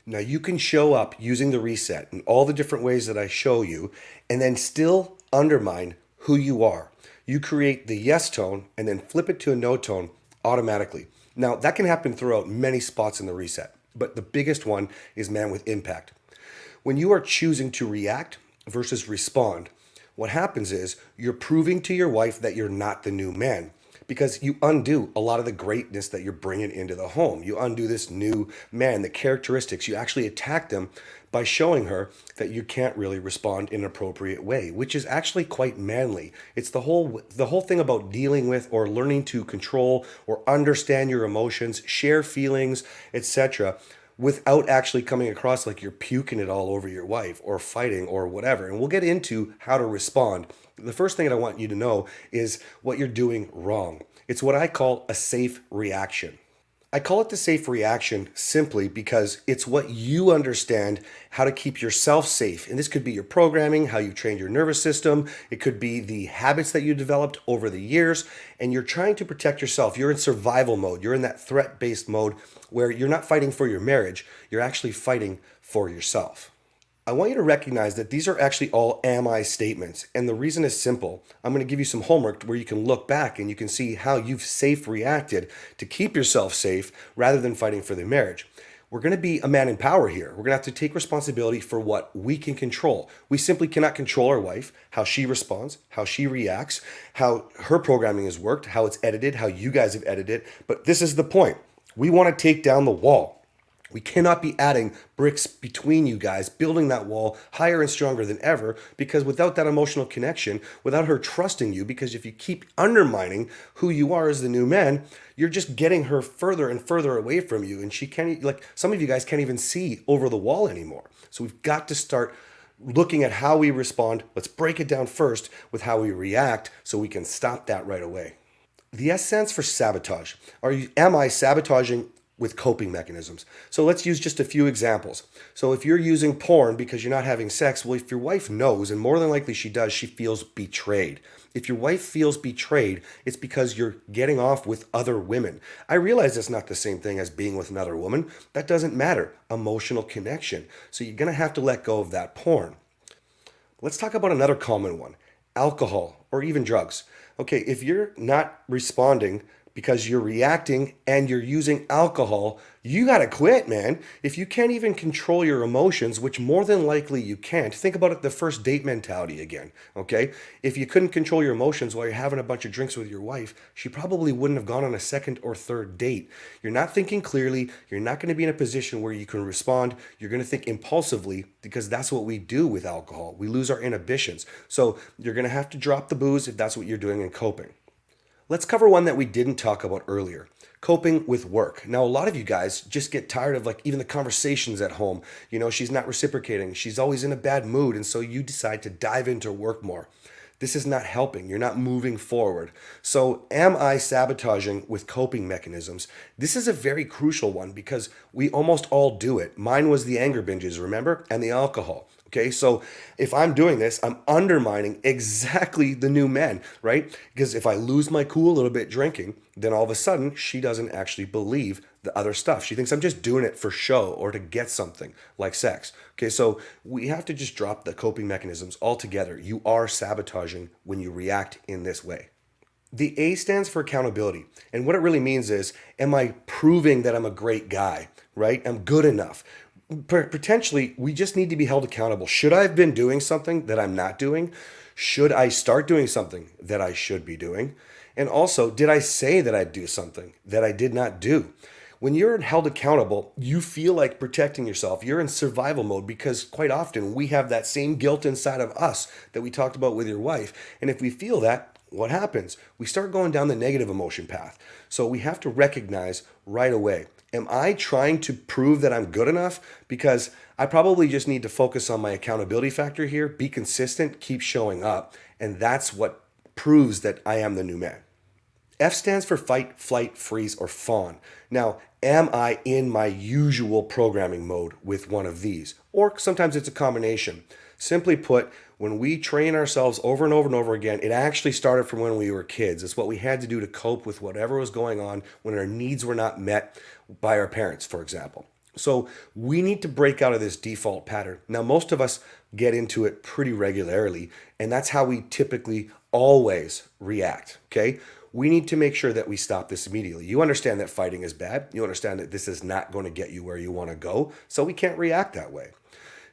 Now you can show up using the reset in all the different ways that I show you and then still undermine who you are. You create the yes tone and then flip it to a no tone automatically. Now that can happen throughout many spots in the reset, but the biggest one is man with impact. When you are choosing to react versus respond, what happens is you're proving to your wife that you're not the new man because you undo a lot of the greatness that you're bringing into the home. You undo this new man, the characteristics. You actually attack them by showing her that you can't really respond in an appropriate way, which is actually quite manly. It's the whole thing about dealing with or learning to control or understand your emotions, share feelings, etc., without actually coming across like you're puking it all over your wife or fighting or whatever. And we'll get into how to respond. The first thing that I want you to know is what you're doing wrong. It's what I call a safe reaction. I call it the safe reaction simply because it's what you understand how to keep yourself safe. And this could be your programming, how you trained your nervous system. It could be the habits that you developed over the years. And you're trying to protect yourself. You're in survival mode. You're in that threat-based mode where you're not fighting for your marriage. You're actually fighting for yourself. I want you to recognize that these are actually all am I statements. And the reason is simple. I'm going to give you some homework where you can look back and you can see how you've safe reacted to keep yourself safe rather than fighting for the marriage. We're going to be a man in power here. We're going to have to take responsibility for what we can control. We simply cannot control our wife, how she responds, how she reacts, how her programming has worked, how it's edited, how you guys have edited. But this is the point. We want to take down the wall. We cannot be adding bricks between you guys, building that wall higher and stronger than ever, because without that emotional connection, without her trusting you, because if you keep undermining who you are as the new man, you're just getting her further and further away from you. And she can't, like some of you guys can't even see over the wall anymore. So we've got to start looking at how we respond. Let's break it down first with how we react so we can stop that right away. The S stands for sabotage. Am I sabotaging with coping mechanisms? So let's use just a few examples. So if you're using porn because you're not having sex, well, if your wife knows, and more than likely she does, she feels betrayed. If your wife feels betrayed, it's because you're getting off with other women. I realize it's not the same thing as being with another woman. That doesn't matter. Emotional connection. So you're going to have to let go of that porn. Let's talk about another common one, alcohol or even drugs. Okay, if you're not responding because you're reacting and you're using alcohol, you got to quit, man. If you can't even control your emotions, which more than likely you can't, think about it, the first date mentality again, okay? If you couldn't control your emotions while you're having a bunch of drinks with your wife, she probably wouldn't have gone on a second or third date. You're not thinking clearly. You're not going to be in a position where you can respond. You're going to think impulsively because that's what we do with alcohol. We lose our inhibitions. So you're going to have to drop the booze if that's what you're doing in coping. Let's cover one that we didn't talk about earlier, coping with work. Now, a lot of you guys just get tired of like even the conversations at home. You know, she's not reciprocating. She's always in a bad mood. And so you decide to dive into work more. This is not helping. You're not moving forward. So am I sabotaging with coping mechanisms? This is a very crucial one because we almost all do it. Mine was the anger binges, remember? And the alcohol. Okay, so if I'm doing this, I'm undermining exactly the new man, right? Because if I lose my cool a little bit drinking, then all of a sudden she doesn't actually believe the other stuff. She thinks I'm just doing it for show or to get something like sex. Okay, so we have to just drop the coping mechanisms altogether. You are sabotaging when you react in this way. The A stands for accountability. And what it really means is, am I proving that I'm a great guy, right? I'm good enough. Potentially, we just need to be held accountable. Should I have been doing something that I'm not doing? Should I start doing something that I should be doing? And also, did I say that I'd do something that I did not do? When you're held accountable, you feel like protecting yourself. You're in survival mode because quite often we have that same guilt inside of us that we talked about with your wife. And if we feel that, what happens? We start going down the negative emotion path. So we have to recognize right away. Am I trying to prove that I'm good enough? Because I probably just need to focus on my accountability factor here, be consistent, keep showing up, and that's what proves that I am the new man. F stands for fight, flight, freeze, or fawn. Now, am I in my usual programming mode with one of these? Or sometimes it's a combination. Simply put, when we train ourselves over and over and over again, it actually started from when we were kids. It's what we had to do to cope with whatever was going on when our needs were not met by our parents, for example. So we need to break out of this default pattern. Now, most of us get into it pretty regularly, and that's how we typically always react. Okay. We need to make sure that we stop this immediately. You understand that fighting is bad. You understand that this is not going to get you where you want to go. So we can't react that way.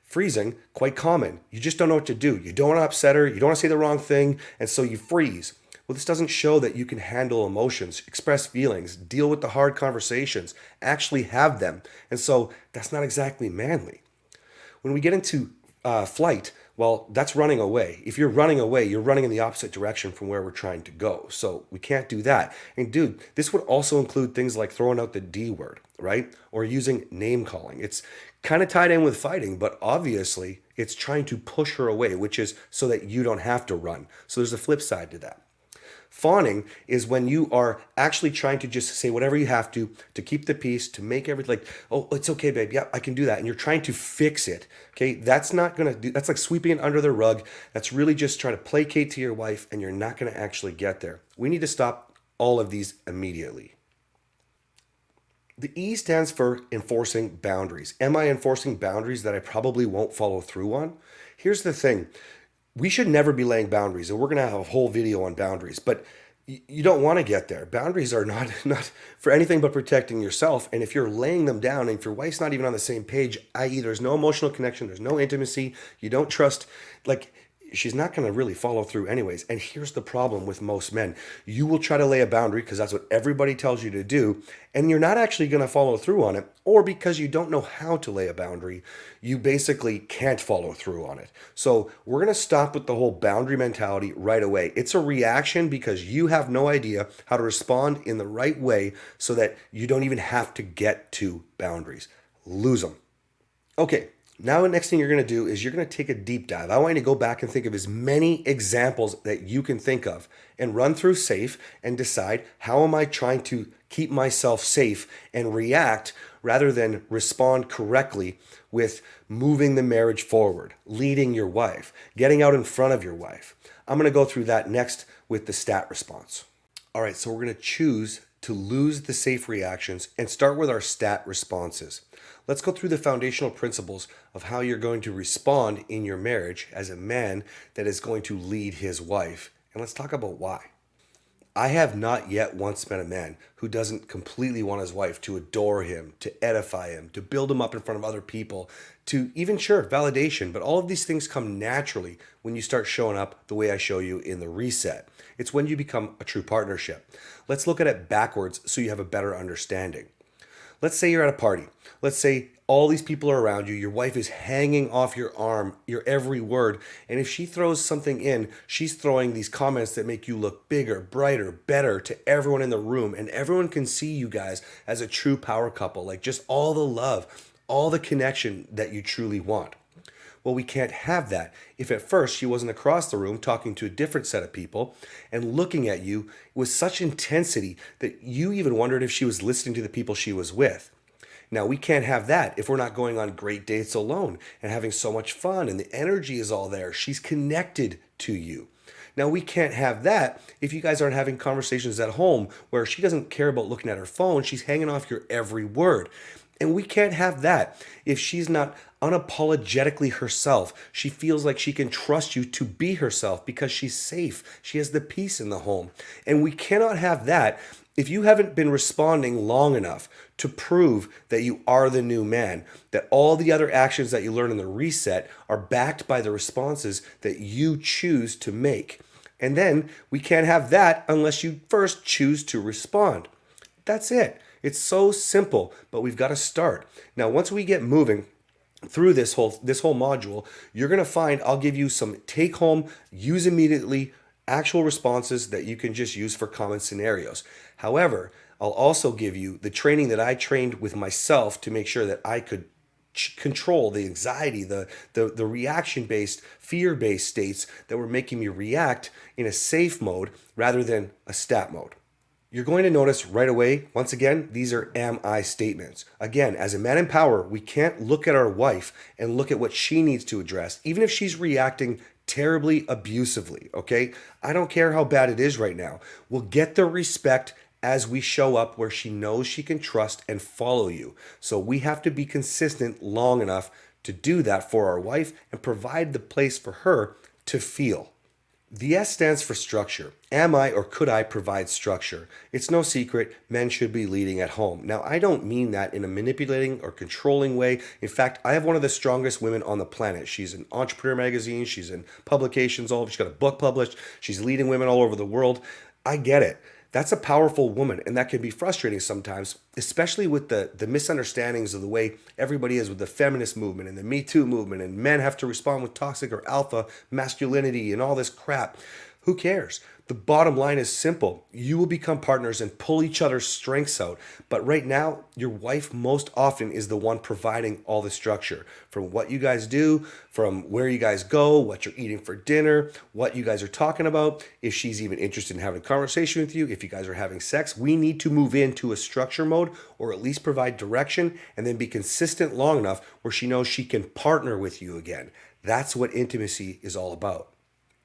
Freezing, quite common. You just don't know what to do. You don't want to upset her. You don't want to say the wrong thing. And so you freeze. Well, this doesn't show that you can handle emotions, express feelings, deal with the hard conversations, actually have them. And so that's not exactly manly. When we get into flight, well, that's running away. If you're running away, you're running in the opposite direction from where we're trying to go. So we can't do that. And dude, this would also include things like throwing out the D word, right? Or using name calling. It's kind of tied in with fighting, but obviously it's trying to push her away, which is so that you don't have to run. So there's a flip side to that. Fawning is when you are actually trying to just say whatever you have to keep the peace, to make everything like, oh, it's okay, babe. Yeah, I can do that. And you're trying to fix it. Okay. That's not going to do, that's like sweeping it under the rug. That's really just trying to placate to your wife, and you're not going to actually get there. We need to stop all of these immediately. The E stands for enforcing boundaries. Am I enforcing boundaries that I probably won't follow through on? Here's the thing. We should never be laying boundaries, and we're going to have a whole video on boundaries, but you don't want to get there. Boundaries are not for anything but protecting yourself. And if you're laying them down and if your wife's not even on the same page, i.e. there's no emotional connection, there's no intimacy, you don't trust, like, she's not going to really follow through anyways. And here's the problem with most men. You will try to lay a boundary because that's what everybody tells you to do, and you're not actually going to follow through on it, or because you don't know how to lay a boundary, you basically can't follow through on it. So we're going to stop with the whole boundary mentality right away. It's a reaction because you have no idea how to respond in the right way so that you don't even have to get to boundaries. Lose them. Okay. Now, the next thing you're going to do is you're going to take a deep dive. I want you to go back and think of as many examples that you can think of and run through safe and decide, how am I trying to keep myself safe and react rather than respond correctly with moving the marriage forward, leading your wife, getting out in front of your wife. I'm going to go through that next with the stat response. All right, so we're going to choose to lose the safe reactions and start with our stat responses. Let's go through the foundational principles of how you're going to respond in your marriage as a man that is going to lead his wife. And let's talk about why. I have not yet once met a man who doesn't completely want his wife to adore him, to edify him, to build him up in front of other people, to even, sure, validation. But all of these things come naturally when you start showing up the way I show you in the reset. It's when you become a true partnership. Let's look at it backwards so you have a better understanding. Let's say you're at a party. Let's say all these people are around you. Your wife is hanging off your arm, your every word. And if she throws something in, she's throwing these comments that make you look bigger, brighter, better to everyone in the room. And everyone can see you guys as a true power couple, like just all the love, all the connection that you truly want. Well, we can't have that if at first she wasn't across the room talking to a different set of people and looking at you with such intensity that you even wondered if she was listening to the people she was with. Now, we can't have that if we're not going on great dates alone and having so much fun and the energy is all there. She's connected to you. Now, we can't have that if you guys aren't having conversations at home where she doesn't care about looking at her phone. She's hanging off your every word. And we can't have that if she's not unapologetically herself. She feels like she can trust you to be herself because she's safe. She has the peace in the home. And we cannot have that if you haven't been responding long enough to prove that you are the new man, that all the other actions that you learn in the reset are backed by the responses that you choose to make. And then we can't have that unless you first choose to respond. That's it. It's so simple, but we've got to start. Now, once we get moving through this whole module, you're going to find I'll give you some take home, use immediately, actual responses that you can just use for common scenarios. However, I'll also give you the training that I trained with myself to make sure that I could control the anxiety, the reaction-based, fear-based states that were making me react in a safe mode rather than a stat mode. You're going to notice right away, once again, these are am I statements. Again, as a man in power, we can't look at our wife and look at what she needs to address, even if she's reacting terribly abusively, okay? I don't care how bad it is right now. We'll get the respect as we show up where she knows she can trust and follow you. So we have to be consistent long enough to do that for our wife and provide the place for her to feel. The S stands for structure. Am I or could I provide structure? It's no secret men should be leading at home. Now, I don't mean that in a manipulating or controlling way. In fact, I have one of the strongest women on the planet. She's in Entrepreneur Magazine. She's in publications all over. She's got a book published. She's leading women all over the world. I get it. That's a powerful woman, and that can be frustrating sometimes, especially with the misunderstandings of the way everybody is with the feminist movement and the Me Too movement, and men have to respond with toxic or alpha masculinity and all this crap. Who cares? The bottom line is simple. You will become partners and pull each other's strengths out. But right now, your wife most often is the one providing all the structure from what you guys do, from where you guys go, what you're eating for dinner, what you guys are talking about, if she's even interested in having a conversation with you, if you guys are having sex. We need to move into a structure mode or at least provide direction and then be consistent long enough where she knows she can partner with you again. That's what intimacy is all about.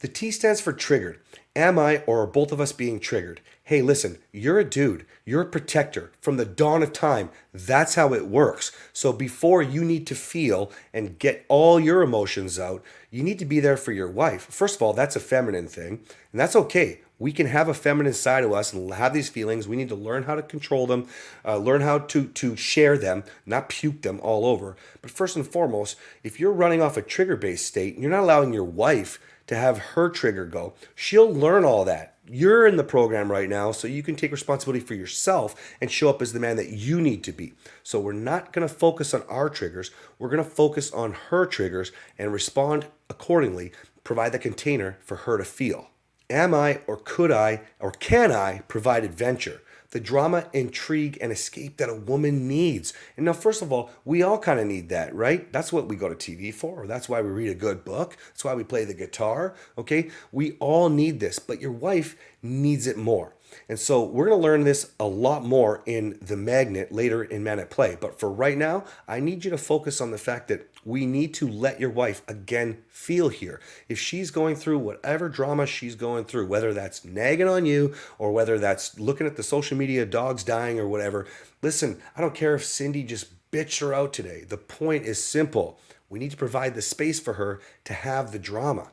The T stands for triggered. Am I or are both of us being triggered? Hey, listen, you're a dude. You're a protector. From the dawn of time, that's how it works. So before you need to feel and get all your emotions out, you need to be there for your wife. First of all, that's a feminine thing, and that's okay. We can have a feminine side of us and have these feelings. We need to learn how to control them, learn how to share them, not puke them all over. But first and foremost, if you're running off a trigger-based state and you're not allowing your wife to have her trigger go, she'll learn all that. You're in the program right now, so you can take responsibility for yourself and show up as the man that you need to be. So we're not going to focus on our triggers. We're going to focus on her triggers and respond accordingly, provide the container for her to feel. Am I or could I or can I provide adventure? The drama, intrigue, and escape that a woman needs. And now, first of all, we all kind of need that, right? That's what we go to TV for. Or that's why we read a good book. That's why we play the guitar, okay? We all need this, but your wife needs it more. And so we're going to learn this a lot more in The Magnet later in Man at Play. But for right now, I need you to focus on the fact that we need to let your wife again feel here. If she's going through whatever drama she's going through, whether that's nagging on you or whether that's looking at the social media, dogs dying or whatever, listen, I don't care if Cindy just bitched her out today. The point is simple. We need to provide the space for her to have the drama.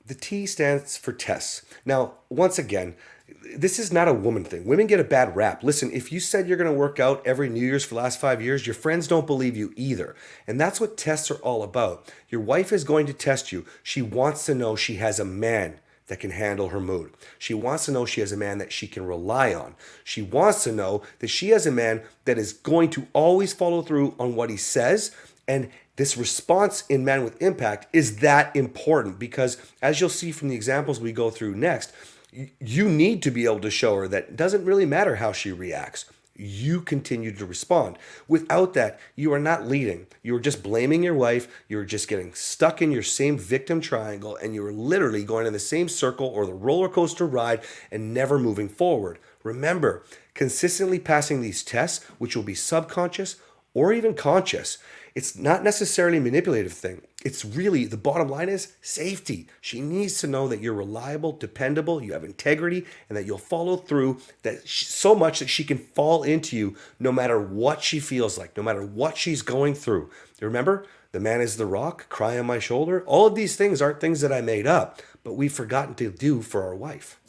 The T stands for Tess. Now, once again, this is not a woman thing. Women get a bad rap. Listen, if you said you're going to work out every New Year's for the last 5 years, your friends don't believe you either. And that's what tests are all about. Your wife is going to test you. She wants to know she has a man that can handle her mood. She wants to know she has a man that she can rely on. She wants to know that she has a man that is going to always follow through on what he says. And this response in Man with Impact is that important because, as you'll see from the examples we go through next, you need to be able to show her that it doesn't really matter how she reacts. You continue to respond. Without that, you are not leading. You are just blaming your wife. You're just getting stuck in your same victim triangle, and you're literally going in the same circle or the roller coaster ride and never moving forward. Remember, consistently passing these tests, which will be subconscious or even conscious, it's not necessarily a manipulative thing. It's really, the bottom line is safety. She needs to know that you're reliable, dependable, you have integrity, and that you'll follow through so much that she can fall into you no matter what she feels like, no matter what she's going through. Remember, the man is the rock, cry on my shoulder. All of these things aren't things that I made up, but we've forgotten to do for our wife.